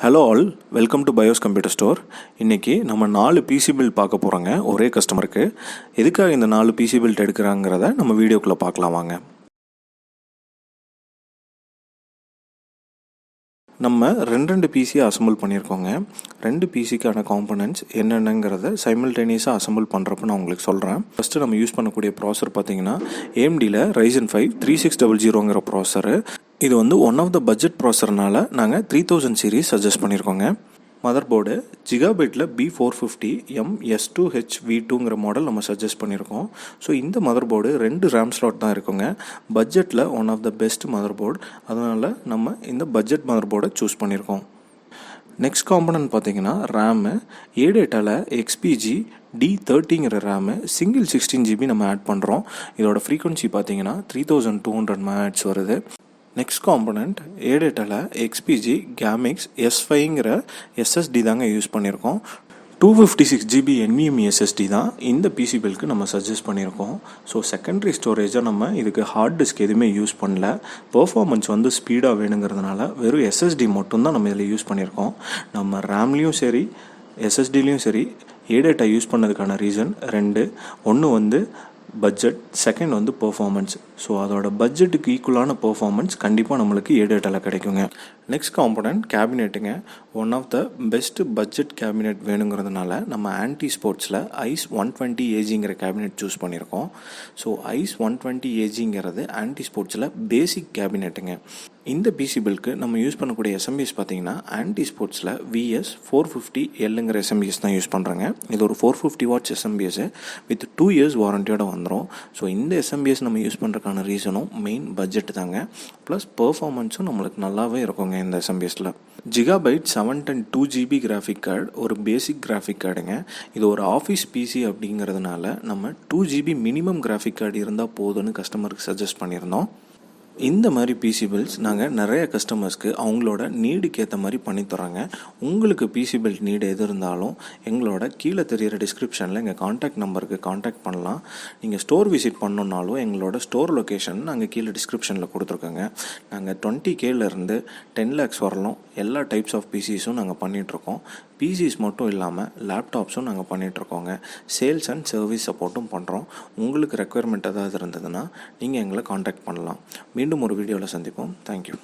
Hello all, welcome to Bios computer store. இன்றைக்கி நம்ம 4 PC build பார்க்க போகிறோங்க ஒரே கஸ்டமருக்கு. எதுக்காக இந்த 4 பிசி பில்ட் எடுக்கிறாங்கிறத நம்ம வீடியோக்குள்ளே பார்க்கலாம் வாங்க. நம்ம ரெண்டு பிசியை அசம்பிள் பண்ணியிருக்கோங்க. 2 பிசிக்கான காம்பனன்ட்ஸ் என்னென்னங்கிறத சைமல்டேனியஸாக அசம்பிள் பண்ணுறப்ப நான் உங்களுக்கு சொல்கிறேன். ஃபஸ்ட்டு நம்ம யூஸ் பண்ணக்கூடிய ப்ராசர் பார்த்தீங்கன்னா AMDயில் RYZEN 5 3600ங்கிற ப்ராசரு. இது வந்து ஒன் ஆஃப் த பட்ஜெட் ப்ராசர்னால நாங்கள் 3000 சீரீஸ் சஜஸ்ட் பண்ணியிருக்கோங்க. மதர்போர்டு ஜிகாபைட்டில் B450 MS2HV2ங்கிற மாடல் நம்ம சஜஸ்ட் பண்ணியிருக்கோம். ஸோ இந்த மதர்போர்டு 2 RAM ஸ்லாட் தான் இருக்குங்க. பட்ஜெட்டில் one of the best motherboard, அதனால் நம்ம இந்த பட்ஜெட் மதர்போர்டை சூஸ் பண்ணியிருக்கோம். நெக்ஸ்ட் காம்பனன்ட் பார்த்தீங்கன்னா ரேமு. ஏடேட்டாவில் XPG D30ங்கிற ரேமு சிங்கிள் 16GB நம்ம ஆட் பண்ணுறோம். இதோட ஃப்ரீக்வன்சி பார்த்தீங்கன்னா 3200 MHz வருது. நெக்ஸ்ட் காம்பனண்ட் ஏடேட்டாவில் XPG GAMMIX S5ங்கிற SSD தாங்க யூஸ் பண்ணியிருக்கோம். 256GB NVME SSD தான் இந்த பிசி பில்க்கு நம்ம சஜஸ்ட் பண்ணியிருக்கோம். ஸோ செகண்டரி ஸ்டோரேஜாக நம்ம இதுக்கு ஹார்ட் டிஸ்க் எதுவுமே யூஸ் பண்ணல. பெர்ஃபார்மன்ஸ் வந்து ஸ்பீடாக வேணுங்கிறதுனால வெறும் SSD மட்டும்தான் நம்ம இதில் யூஸ் பண்ணியிருக்கோம். நம்ம ரேம்லேயும் சரி SSDலேயும் சரி ஏடேட்டா யூஸ் பண்ணதுக்கான ரீசன் 2. ஒன்று வந்து பட்ஜெட், செகண்ட் வந்து பெர்ஃபார்மன்ஸ். ஸோ அதோட பட்ஜெட்டுக்கு ஈக்குவலான பெர்ஃபார்மன்ஸ் கண்டிப்பாக நம்மளுக்கு ஏடேட்டாவில் கிடைக்குங்க. நெக்ஸ்ட் காம்பனண்ட் கேபினெட்டுங்க. One of the best budget cabinet வேணுங்கிறதுனால நம்ம ஆன்டி ஸ்போர்ட்ஸில் ICE 120AGங்கிற கேபினெட் சூஸ் பண்ணியிருக்கோம். ஸோ ICE 120AGங்கிறது ஆன்டி ஸ்போர்ட்ஸில் பேசிக் கேபினெட்டுங்க. இந்த பிசி பில்க்கு நம்ம யூஸ் பண்ணக்கூடிய SMPS பார்த்தீங்கன்னா ஆன்டி ஸ்போர்ட்ஸில் VS450Lங்கிற SMPS தான் யூஸ் பண்ணுறாங்க. இது ஒரு 450 watts SMPS வித் 2 years வாரண்டியோட வந்துடும். ஸோ இந்த SMPS நம்ம யூஸ் பண்ணுறதுக்கான ரீசனும் மெயின் பட்ஜெட் தாங்க. ப்ளஸ் பெர்ஃபார்மன்ஸும் நம்மளுக்கு நல்லாவே இருக்குங்க இந்த SMPSல. ஜிகாபைட் 710 2GB கிராஃபிக் கார்டு ஒரு பேசிக் கிராஃபிக் கார்டுங்க. இது ஒரு ஆஃபீஸ் பிசி அப்படிங்கிறதுனால நம்ம 2GB மினிமம் கிராஃபிக் கார்டு இருந்தால் போதும்னு கஸ்டமருக்கு சஜஸ்ட் பண்ணியிருந்தோம். இந்த மாதிரி பிசி பில்ட்ஸ் நாங்கள் நிறைய கஸ்டமர்ஸ்க்கு அவங்களோட நீடுக்கு ஏற்ற மாதிரி பண்ணித்தரோங்க. உங்களுக்கு பிசி பில்ட் நீடு எது இருந்தாலும் எங்களோட கீழே தெரிகிற டிஸ்கிரிப்ஷனில் எங்கள் காண்டாக்ட் நம்பருக்கு காண்டாக்ட் பண்ணலாம். நீங்கள் ஸ்டோர் விசிட் பண்ணணுன்னாலும் எங்களோட ஸ்டோர் லொக்கேஷன் நாங்கள் கீழே டிஸ்கிரிப்ஷனில் கொடுத்துருக்கோங்க. நாங்கள் 20Kலேருந்து 10 lakhs வரலாம் எல்லா டைப்ஸ் ஆஃப் பிசிஸும் நாங்கள் பண்ணிகிட்ருக்கோம். பிசிஸ் மட்டும் இல்லாமல் லேப்டாப்ஸும் நாங்கள் பண்ணிகிட்ருக்கோங்க. சேல்ஸ் அண்ட் சர்வீஸ் சப்போர்ட்டும் பண்ணுறோம். உங்களுக்கு ரெக்குயர்மெண்ட் ஏதாவது இருந்ததுன்னா நீங்கள் எங்களை காண்டாக்ட் பண்ணலாம். மீண்டும் ஒரு வீடியோவில் சந்திப்போம். தேங்க்யூ.